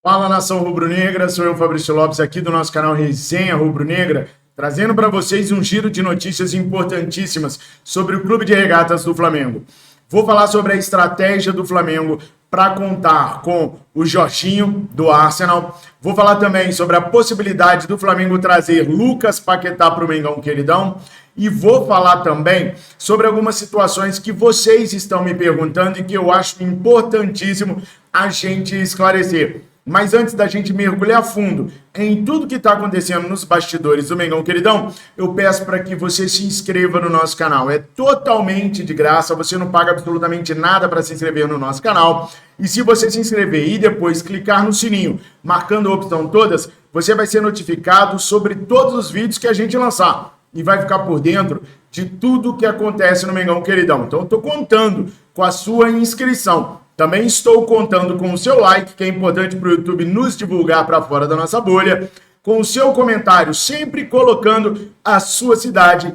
Fala, nação rubro-negra, sou eu, Fabrício Lopes, aqui do nosso canal Resenha Rubro-Negra, trazendo para vocês um giro de notícias importantíssimas sobre o Clube de Regatas do Flamengo. Vou falar sobre a estratégia do Flamengo para contar com o Jorginho, do Arsenal. Vou falar também sobre a possibilidade do Flamengo trazer Lucas Paquetá para o Mengão Queridão. E vou falar também sobre algumas situações que vocês estão me perguntando e que eu acho importantíssimo a gente esclarecer. Mas antes da gente mergulhar a fundo em tudo que está acontecendo nos bastidores do Mengão Queridão, eu peço para que você se inscreva no nosso canal. É totalmente de graça, você não paga absolutamente nada para se inscrever no nosso canal. E se você se inscrever e depois clicar no sininho, marcando a opção todas, você vai ser notificado sobre todos os vídeos que a gente lançar. E vai ficar por dentro de tudo que acontece no Mengão Queridão. Então eu estou contando com a sua inscrição. Também estou contando com o seu like, que é importante para o YouTube nos divulgar para fora da nossa bolha, com o seu comentário, sempre colocando a sua cidade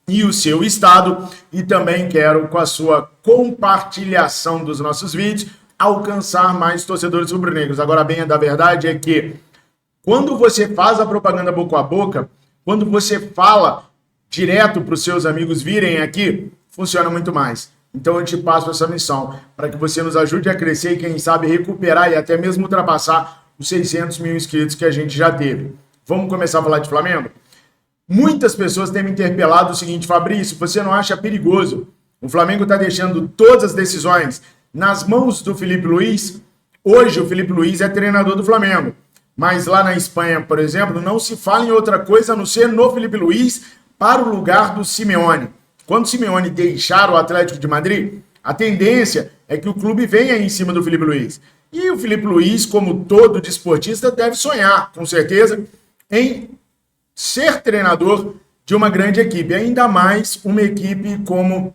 e o seu estado, e também quero, com a sua compartilhação dos nossos vídeos, alcançar mais torcedores rubro-negros. Agora, bem, a verdade é que quando você faz a propaganda boca a boca, quando você fala direto para os seus amigos virem aqui, funciona muito mais. Então eu te passo essa missão para que você nos ajude a crescer e, quem sabe, recuperar e até mesmo ultrapassar os 600 mil inscritos que a gente já teve. Vamos começar a falar de Flamengo? Muitas pessoas têm me interpelado o seguinte: Fabrício, você não acha perigoso? O Flamengo está deixando todas as decisões nas mãos do Felipe Luiz? Hoje o Felipe Luiz é treinador do Flamengo, mas lá na Espanha, por exemplo, não se fala em outra coisa a não ser no Felipe Luiz para o lugar do Simeone. Quando o Simeone deixar o Atlético de Madrid, a tendência é que o clube venha em cima do Felipe Luiz. E o Felipe Luiz, como todo desportista, deve sonhar, com certeza, em ser treinador de uma grande equipe. Ainda mais uma equipe como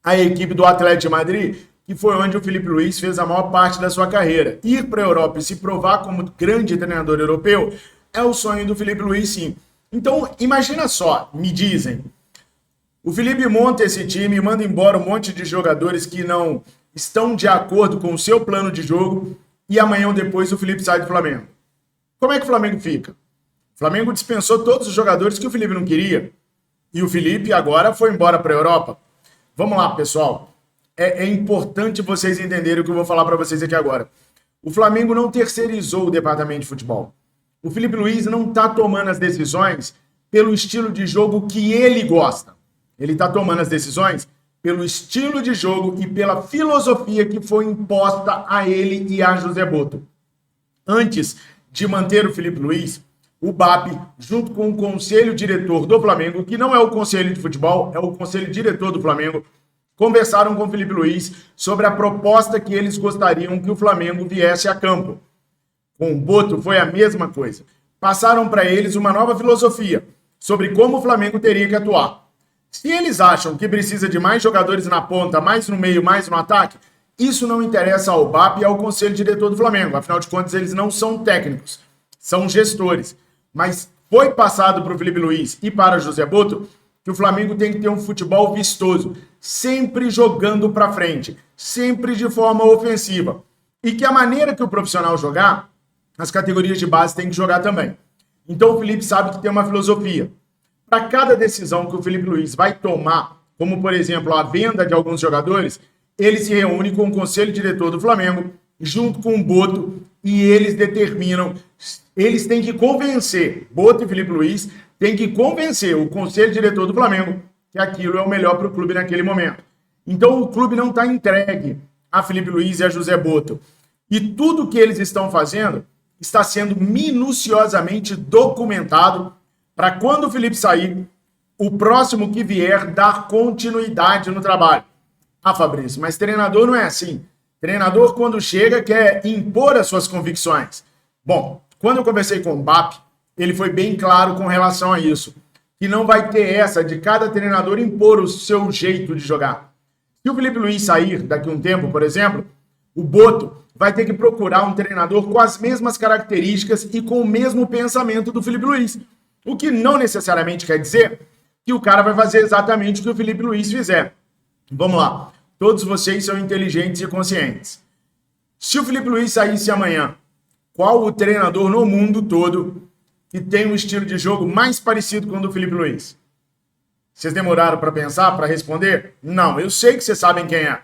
a equipe do Atlético de Madrid, que foi onde o Felipe Luiz fez a maior parte da sua carreira. Ir para a Europa e se provar como grande treinador europeu é o sonho do Felipe Luiz, sim. Então, imagina só, me dizem, o Felipe monta esse time e manda embora um monte de jogadores que não estão de acordo com o seu plano de jogo, e amanhã ou depois o Felipe sai do Flamengo. Como é que o Flamengo fica? O Flamengo dispensou todos os jogadores que o Felipe não queria, e o Felipe agora foi embora para a Europa. Vamos lá, pessoal. É importante vocês entenderem o que eu vou falar para vocês aqui agora. O Flamengo não terceirizou o departamento de futebol. O Felipe Luiz não está tomando as decisões pelo estilo de jogo que ele gosta. Ele está tomando as decisões pelo estilo de jogo e pela filosofia que foi imposta a ele e a José Boto. Antes de manter o Felipe Luiz, o BAP, junto com o conselho diretor do Flamengo, que não é o conselho de futebol, é o conselho diretor do Flamengo, conversaram com o Felipe Luiz sobre a proposta que eles gostariam que o Flamengo viesse a campo. Com o Boto foi a mesma coisa. Passaram para eles uma nova filosofia sobre como o Flamengo teria que atuar. Se eles acham que precisa de mais jogadores na ponta, mais no meio, mais no ataque, isso não interessa ao BAP e ao conselho diretor do Flamengo. Afinal de contas, eles não são técnicos, são gestores. Mas foi passado para o Felipe Luiz e para José Boto que o Flamengo tem que ter um futebol vistoso, sempre jogando para frente, sempre de forma ofensiva. E que a maneira que o profissional jogar, as categorias de base têm que jogar também. Então o Felipe sabe que tem uma filosofia. Para cada decisão que o Felipe Luiz vai tomar, como por exemplo a venda de alguns jogadores, ele se reúne com o conselho diretor do Flamengo, junto com o Boto, e eles determinam, eles têm que convencer, Boto e Felipe Luiz, têm que convencer o conselho diretor do Flamengo que aquilo é o melhor para o clube naquele momento. Então o clube não está entregue a Felipe Luiz e a José Boto. E tudo que eles estão fazendo está sendo minuciosamente documentado para quando o Felipe sair, o próximo que vier dar continuidade no trabalho. Ah, Fabrício, mas treinador não é assim. Treinador, quando chega, quer impor as suas convicções. Bom, quando eu conversei com o BAP, ele foi bem claro com relação a isso, que não vai ter essa de cada treinador impor o seu jeito de jogar. Se o Felipe Luiz sair daqui a um tempo, por exemplo, o Boto vai ter que procurar um treinador com as mesmas características e com o mesmo pensamento do Felipe Luiz. O que não necessariamente quer dizer que o cara vai fazer exatamente o que o Felipe Luiz fizer. Vamos lá. Todos vocês são inteligentes e conscientes. Se o Felipe Luiz saísse amanhã qual o treinador no mundo todo que tem um estilo de jogo mais parecido com o do Felipe Luiz? Vocês demoraram para pensar, para responder? Não, eu sei que vocês sabem quem é.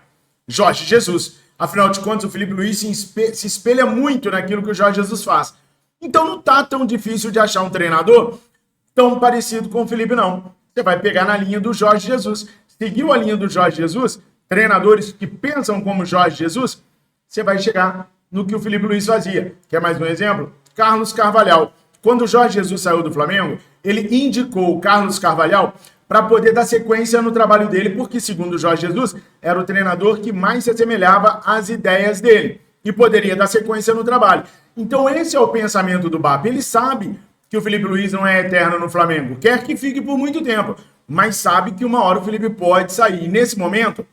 Jorge Jesus. Afinal de contas, o Felipe Luiz se espelha muito naquilo que o Jorge Jesus faz. Então não tá tão difícil de achar um treinador tão parecido com o Felipe, não. Você vai pegar na linha do Jorge Jesus. Seguiu a linha do Jorge Jesus, treinadores que pensam como Jorge Jesus, você vai chegar no que o Felipe Luiz fazia. Quer mais um exemplo? Carlos Carvalhal. Quando o Jorge Jesus saiu do Flamengo, ele indicou o Carlos Carvalhal para poder dar sequência no trabalho dele, porque, segundo o Jorge Jesus, era o treinador que mais se assemelhava às ideias dele e poderia dar sequência no trabalho. Então, esse é o pensamento do BAP. Ele sabe que o Felipe Luiz não é eterno no Flamengo, quer que fique por muito tempo, mas sabe que uma hora o Felipe pode sair. E nesse momento,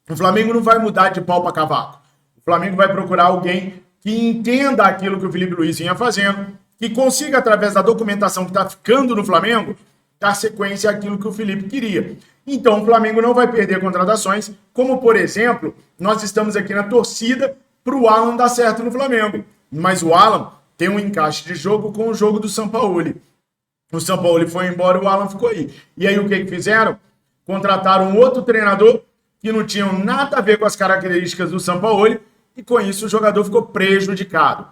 o Flamengo não vai mudar de pau para cavaco. O Flamengo vai procurar alguém que entenda aquilo que o Felipe Luiz vinha fazendo, que consiga, através da documentação que está ficando no Flamengo, dar sequência àquilo que o Felipe queria. Então, o Flamengo não vai perder contratações, como, por exemplo, nós estamos aqui na torcida para o Alan dar certo no Flamengo. Mas o Alan tem um encaixe de jogo com o jogo do Sampaoli. O Sampaoli foi embora e o Alan ficou aí. E aí o que fizeram? Contrataram um outro treinador que não tinha nada a ver com as características do Sampaoli e com isso o jogador ficou prejudicado.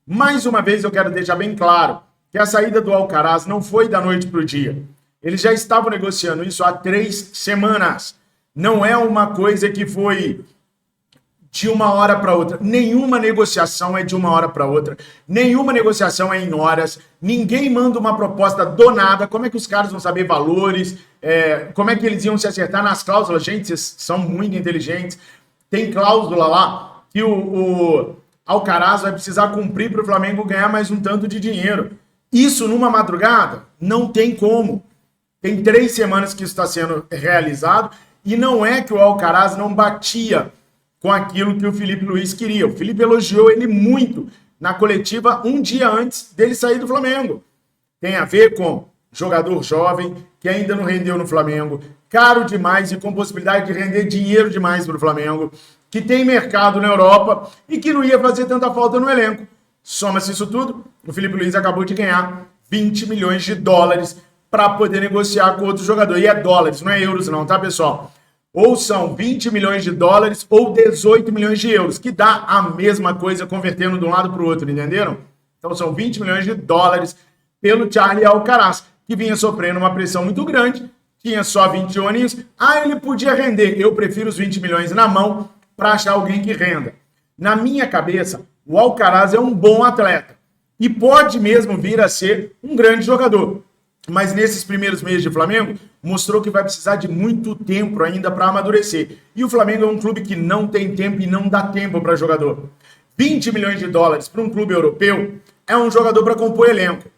Mais uma vez eu quero deixar bem claro que a saída do Alcaraz não foi da noite para o dia. Eles já estavam negociando isso há 3 semanas. Não é uma coisa que foi de uma hora para outra. Nenhuma negociação é de uma hora para outra. Nenhuma negociação é em horas. Ninguém manda uma proposta do nada. Como é que os caras vão saber valores? Como é que eles iam se acertar nas cláusulas? Gente, vocês são muito inteligentes. Tem cláusula lá que o Alcaraz vai precisar cumprir para o Flamengo ganhar mais um tanto de dinheiro. Isso numa madrugada? Não tem como. Tem 3 semanas que isso está sendo realizado e não é que o Alcaraz não batia com aquilo que o Felipe Luiz queria. O Felipe elogiou ele muito na coletiva um dia antes dele sair do Flamengo. Tem a ver com jogador jovem que ainda não rendeu no Flamengo, caro demais e com possibilidade de render dinheiro demais para o Flamengo, que tem mercado na Europa e que não ia fazer tanta falta no elenco. Soma-se isso tudo, o Felipe Luiz acabou de ganhar 20 milhões de dólares para poder negociar com outro jogador. E é dólares, não é euros não, tá, pessoal? Ou são 20 milhões de dólares ou 18 milhões de euros, que dá a mesma coisa convertendo de um lado para o outro, entenderam? Então são 20 milhões de dólares pelo Charlie Alcaraz, que vinha sofrendo uma pressão muito grande, tinha só 21 aninhos. Ele podia render. Eu prefiro os 20 milhões na mão para achar alguém que renda. Na minha cabeça, o Alcaraz é um bom atleta e pode mesmo vir a ser um grande jogador. Mas nesses primeiros meses de Flamengo, mostrou que vai precisar de muito tempo ainda para amadurecer. E o Flamengo é um clube que não tem tempo e não dá tempo para jogador. 20 milhões de dólares para um clube europeu é um jogador para compor elenco.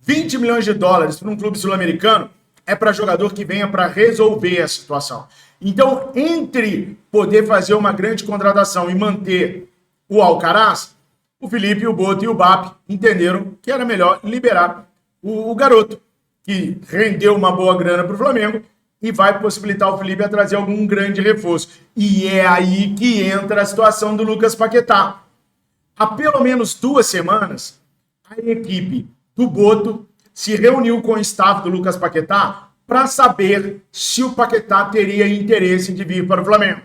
20 milhões de dólares para um clube sul-americano é para jogador que venha para resolver a situação. Então, entre poder fazer uma grande contratação e manter o Alcaraz, o Felipe, o Boto e o BAP entenderam que era melhor liberar o garoto, que rendeu uma boa grana para o Flamengo e vai possibilitar o Felipe a trazer algum grande reforço. E é aí que entra a situação do Lucas Paquetá. Há pelo menos 2 semanas, a equipe do Boto se reuniu com o staff do Lucas Paquetá para saber se o Paquetá teria interesse de vir para o Flamengo.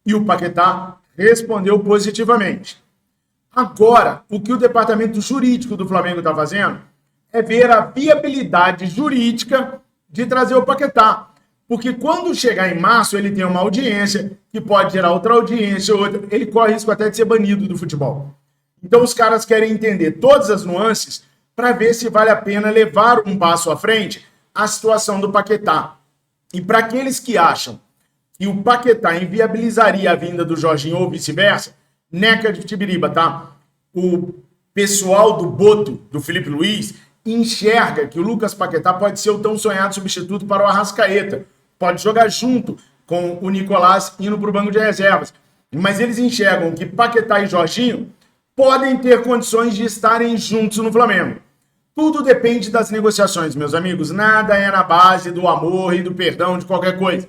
E o Paquetá respondeu positivamente. Agora, o que o departamento jurídico do Flamengo está fazendo é ver a viabilidade jurídica de trazer o Paquetá. Porque quando chegar em março, ele tem uma audiência, que pode gerar outra audiência, outra. Ele corre risco até de ser banido do futebol. Então os caras querem entender todas as nuances para ver se vale a pena levar um passo à frente a situação do Paquetá. E para aqueles que acham que o Paquetá inviabilizaria a vinda do Jorginho ou vice-versa, neca de Tibiriba, tá? O pessoal do Boto, do Felipe Luiz, enxerga que o Lucas Paquetá pode ser o tão sonhado substituto para o Arrascaeta. Pode jogar junto com o Nicolás indo para o banco de reservas. Mas eles enxergam que Paquetá e Jorginho podem ter condições de estarem juntos no Flamengo. Tudo depende das negociações, meus amigos. Nada é na base do amor e do perdão de qualquer coisa.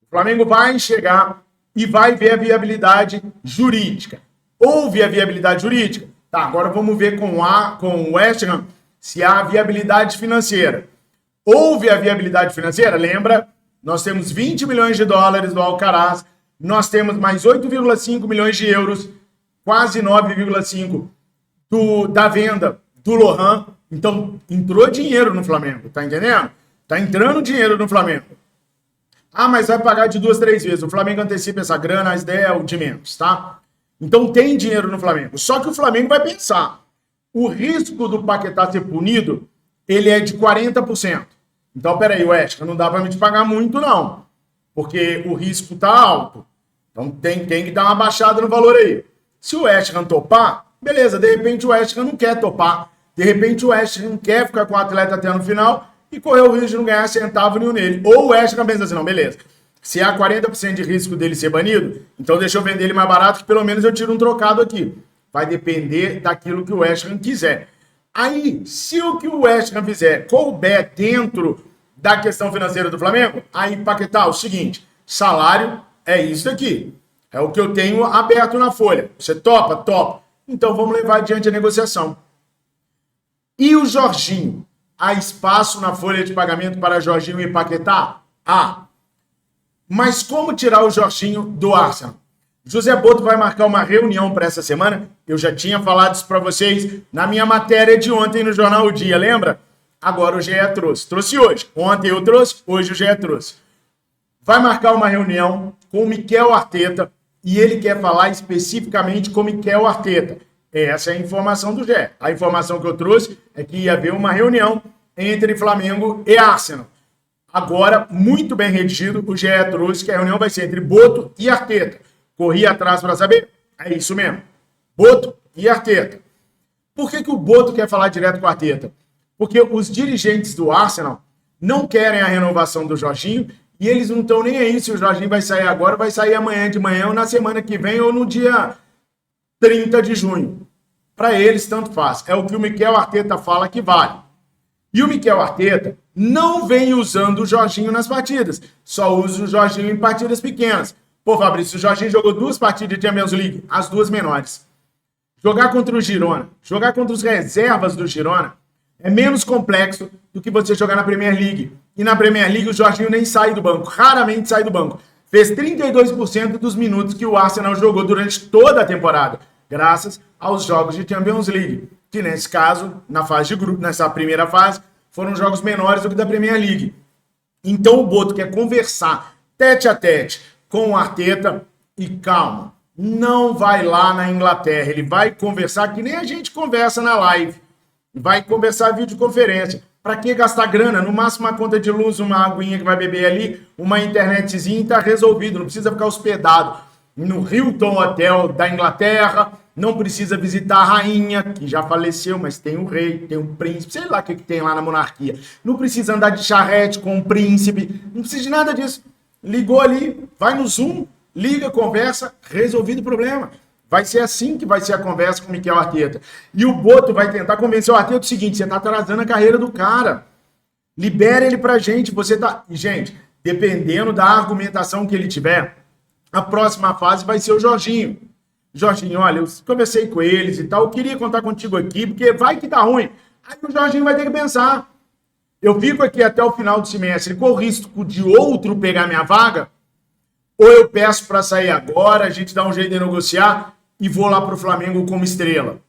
O Flamengo vai chegar e vai ver a viabilidade jurídica. Houve a viabilidade jurídica? Tá, agora vamos ver com o West Ham se há viabilidade financeira. Houve a viabilidade financeira? Lembra? Nós temos 20 milhões de dólares do Alcaraz, nós temos mais 8,5 milhões de euros, quase 9,5 da venda do Lohan. Então, entrou dinheiro no Flamengo, tá entendendo? Tá entrando dinheiro no Flamengo. Ah, mas vai pagar de 2, 3 vezes. O Flamengo antecipa essa grana, a ideia é o de menos, tá? Então tem dinheiro no Flamengo. Só que o Flamengo vai pensar. O risco do Paquetá ser punido, ele é de 40%. Então, peraí, West, não dá pra me te pagar muito, não. Porque o risco tá alto. Então tem que dar uma baixada no valor aí. Se o West Ham topar, beleza. De repente o West Ham não quer topar. De repente o West Ham quer ficar com o atleta até no final e correr o risco de não ganhar centavo nenhum nele. Ou o West Ham pensa assim, não, beleza. Se há 40% de risco dele ser banido, então deixa eu vender ele mais barato que pelo menos eu tiro um trocado aqui. Vai depender daquilo que o West Ham quiser. Aí, se o que o West Ham fizer couber dentro da questão financeira do Flamengo, aí, Paquetá, o seguinte, salário é isso aqui. É o que eu tenho aberto na folha. Você topa? Topa. Então vamos levar adiante a negociação. E o Jorginho? Há espaço na folha de pagamento para Jorginho e Paquetá? Há. Mas como tirar o Jorginho do Arsenal? José Boto vai marcar uma reunião para essa semana. Eu já tinha falado isso para vocês na minha matéria de ontem no Jornal O Dia, lembra? Agora o GE trouxe. Trouxe hoje. Ontem eu trouxe, hoje o GE trouxe. Vai marcar uma reunião com o Mikel Arteta e ele quer falar especificamente com o Mikel Arteta. Essa é a informação do GE. A informação que eu trouxe é que ia haver uma reunião entre Flamengo e Arsenal. Agora, muito bem redigido, o GE trouxe que a reunião vai ser entre Boto e Arteta. Corri atrás para saber? É isso mesmo. Boto e Arteta. Por que o Boto quer falar direto com o Arteta? Porque os dirigentes do Arsenal não querem a renovação do Jorginho e eles não estão nem aí se o Jorginho vai sair agora, vai sair amanhã de manhã ou na semana que vem ou no dia 30 de junho. Para eles, tanto faz. É o que o Mikel Arteta fala que vale. E o Mikel Arteta não vem usando o Jorginho nas partidas. Só usa o Jorginho em partidas pequenas. Pô, Fabrício, o Jorginho jogou 2 partidas de Champions League, as 2 menores. Jogar contra o Girona, jogar contra os reservas do Girona, é menos complexo do que você jogar na Premier League. E na Premier League o Jorginho nem sai do banco, raramente sai do banco. Fez 32% dos minutos que o Arsenal jogou durante toda a temporada, graças aos jogos de Champions League, que nesse caso, na fase de grupo, nessa primeira fase, foram jogos menores do que da Premier League. Então o Boto quer conversar tete a tete com o Arteta e calma, não vai lá na Inglaterra, ele vai conversar que nem a gente conversa na live, vai conversar videoconferência. Para que gastar grana? No máximo uma conta de luz, uma aguinha que vai beber ali, uma internetzinha e tá resolvido, não precisa ficar hospedado no Hilton Hotel da Inglaterra, não precisa visitar a rainha, que já faleceu, mas tem um rei, tem um príncipe, sei lá o que tem lá na monarquia. Não precisa andar de charrete com um príncipe, não precisa de nada disso. Ligou ali, vai no Zoom, liga, conversa, resolvido o problema. Vai ser assim que vai ser a conversa com o Mikel Arteta. E o Boto vai tentar convencer o Arteta do seguinte, você tá atrasando a carreira do cara. Libera ele pra gente, você tá... Gente, dependendo da argumentação que ele tiver, a próxima fase vai ser o Jorginho. Jorginho, olha, eu conversei com eles e tal, eu queria contar contigo aqui, porque vai que tá ruim. Aí o Jorginho vai ter que pensar. Eu fico aqui até o final do semestre, com o risco de outro pegar minha vaga, ou eu peço para sair agora, a gente dá um jeito de negociar e vou lá pro Flamengo como estrela.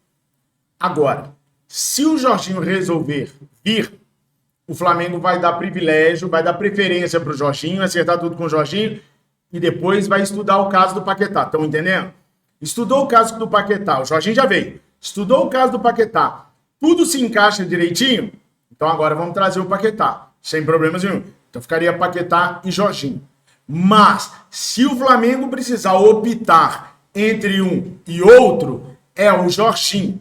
Agora, se o Jorginho resolver vir, o Flamengo vai dar privilégio, vai dar preferência pro Jorginho, acertar tudo com o Jorginho, e depois vai estudar o caso do Paquetá, estão entendendo? Estudou o caso do Paquetá, o Jorginho já veio. Estudou o caso do Paquetá, tudo se encaixa direitinho, então agora vamos trazer o Paquetá, sem problemas nenhum. Então ficaria Paquetá e Jorginho. Mas, se o Flamengo precisar optar entre um e outro, é o Jorginho.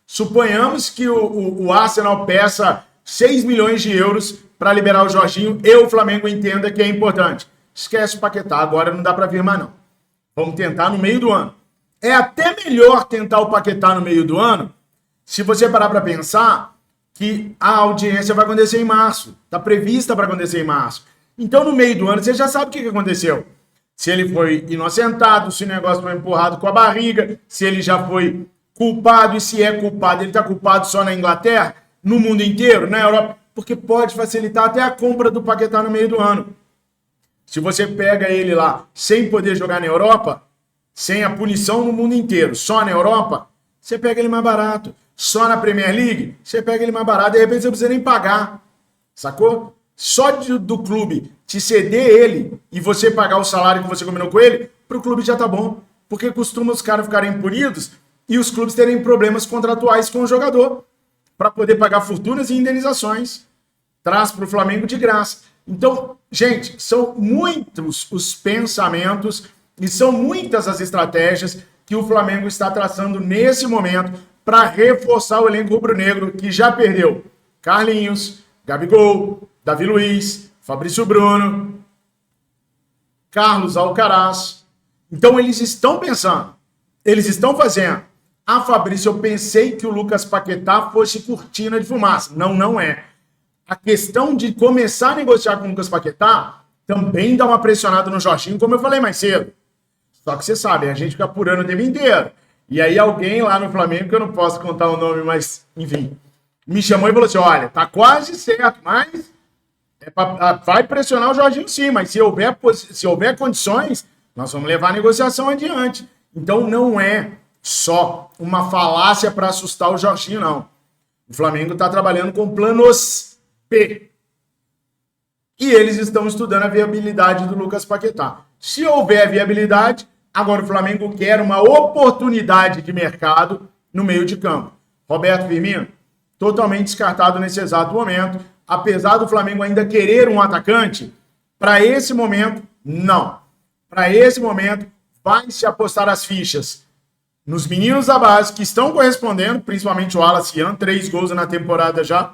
Suponhamos que o Arsenal peça 6 milhões de euros para liberar o Jorginho e o Flamengo entenda que é importante. Esquece o Paquetá, agora não dá para vir mais não. Vamos tentar no meio do ano. É até melhor tentar o Paquetá no meio do ano, se você parar para pensar que a audiência vai acontecer em março. Está prevista para acontecer em março. Então, no meio do ano, você já sabe o que aconteceu. Se ele foi inocentado, se o negócio foi empurrado com a barriga, se ele já foi culpado, e se é culpado, ele está culpado só na Inglaterra, no mundo inteiro, na Europa, porque pode facilitar até a compra do Paquetá no meio do ano. Se você pega ele lá sem poder jogar na Europa, sem a punição no mundo inteiro, só na Europa, você pega ele mais barato. Só na Premier League, você pega ele mais barato, de repente você não precisa nem pagar, sacou? Só do clube te ceder ele e você pagar o salário que você combinou com ele, pro clube já tá bom. Porque costuma os caras ficarem punidos e os clubes terem problemas contratuais com o jogador para poder pagar fortunas e indenizações. Traz pro Flamengo de graça. Então, gente, são muitos os pensamentos e são muitas as estratégias que o Flamengo está traçando nesse momento para reforçar o elenco rubro-negro que já perdeu Carlinhos, Gabigol, Davi Luiz, Fabrício Bruno, Carlos Alcaraz. Então eles estão pensando, eles estão fazendo. Ah, Fabrício, eu pensei que o Lucas Paquetá fosse cortina de fumaça. Não, não é. A questão de começar a negociar com o Lucas Paquetá também dá uma pressionada no Jorginho, como eu falei mais cedo. Só que você sabe, a gente fica apurando o tempo inteiro. E aí alguém lá no Flamengo, que eu não posso contar o nome, mas enfim, me chamou e falou assim, olha, tá quase certo, mas vai pressionar o Jorginho sim, mas se houver condições, nós vamos levar a negociação adiante. Então não é só uma falácia para assustar o Jorginho, não. O Flamengo está trabalhando com planos P. E eles estão estudando a viabilidade do Lucas Paquetá. Se houver viabilidade, agora o Flamengo quer uma oportunidade de mercado no meio de campo. Roberto Firmino, totalmente descartado nesse exato momento. Apesar do Flamengo ainda querer um atacante, para esse momento, não. Para esse momento, vai se apostar as fichas nos meninos da base, que estão correspondendo, principalmente o Wallace Ian, 3 gols na temporada já,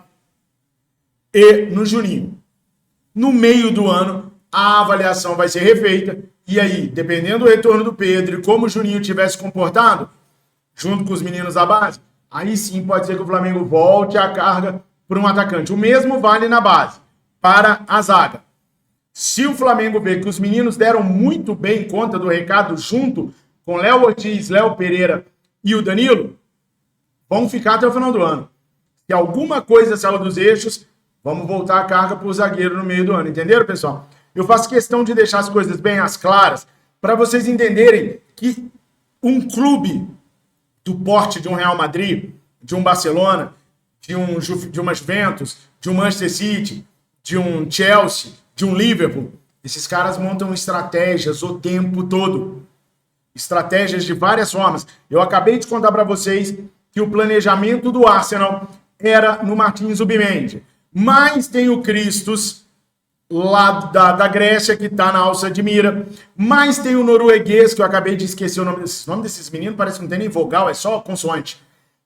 e no Juninho. No meio do ano, a avaliação vai ser refeita, e aí, dependendo do retorno do Pedro e como o Juninho tivesse comportado, junto com os meninos da base, aí sim pode ser que o Flamengo volte a carga por um atacante. O mesmo vale na base, para a zaga. Se o Flamengo ver que os meninos deram muito bem conta do recado junto com Léo Ortiz, Léo Pereira e o Danilo, vão ficar até o final do ano. Se alguma coisa saiu dos eixos, vamos voltar a carga para o zagueiro no meio do ano. Entenderam, pessoal? Eu faço questão de deixar as coisas bem às claras para vocês entenderem que um clube do porte de um Real Madrid, de um Barcelona, de uma Juventus, de um Manchester City, de um Chelsea, de um Liverpool, esses caras montam estratégias o tempo todo. Estratégias de várias formas. Eu acabei de contar para vocês que o planejamento do Arsenal era no Martins Zubimendi. Mas tem o Christos, lá da Grécia, que está na alça de mira. Mas tem o norueguês, que eu acabei de esquecer o nome desses meninos, parece que não tem nem vogal, é só consoante.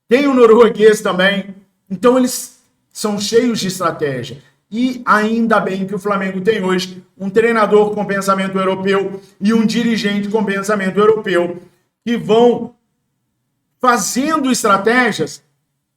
Tem o norueguês também. Então eles são cheios de estratégia. E ainda bem que o Flamengo tem hoje um treinador com pensamento europeu e um dirigente com pensamento europeu que vão fazendo estratégias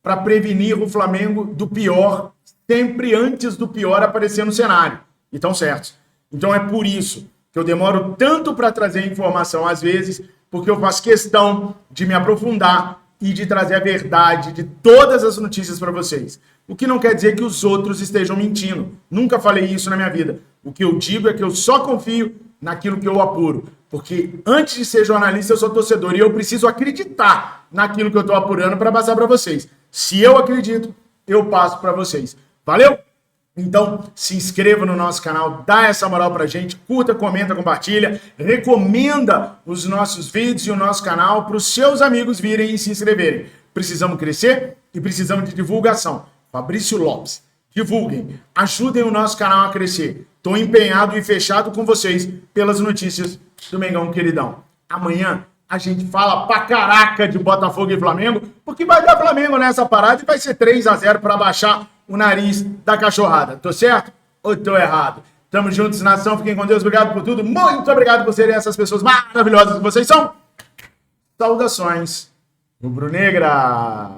para prevenir o Flamengo do pior, sempre antes do pior aparecer no cenário. E estão certos. Então é por isso que eu demoro tanto para trazer informação às vezes, porque eu faço questão de me aprofundar e de trazer a verdade de todas as notícias para vocês. O que não quer dizer que os outros estejam mentindo. Nunca falei isso na minha vida. O que eu digo é que eu só confio naquilo que eu apuro. Porque antes de ser jornalista, eu sou torcedor e eu preciso acreditar naquilo que eu estou apurando para passar para vocês. Se eu acredito, eu passo para vocês. Valeu? Então, se inscreva no nosso canal, dá essa moral pra gente, curta, comenta, compartilha, recomenda os nossos vídeos e o nosso canal para os seus amigos virem e se inscreverem. Precisamos crescer e precisamos de divulgação. Fabrício Lopes, divulguem, ajudem o nosso canal a crescer. Estou empenhado e fechado com vocês pelas notícias do Mengão Queridão. Amanhã a gente fala pra caraca de Botafogo e Flamengo, porque vai dar Flamengo nessa parada e vai ser 3-0 para baixar o nariz da cachorrada. Tô certo ou tô errado? Tamo juntos, nação. Fiquem com Deus. Obrigado por tudo. Muito obrigado por serem essas pessoas maravilhosas que vocês são. Saudações rubro-negra.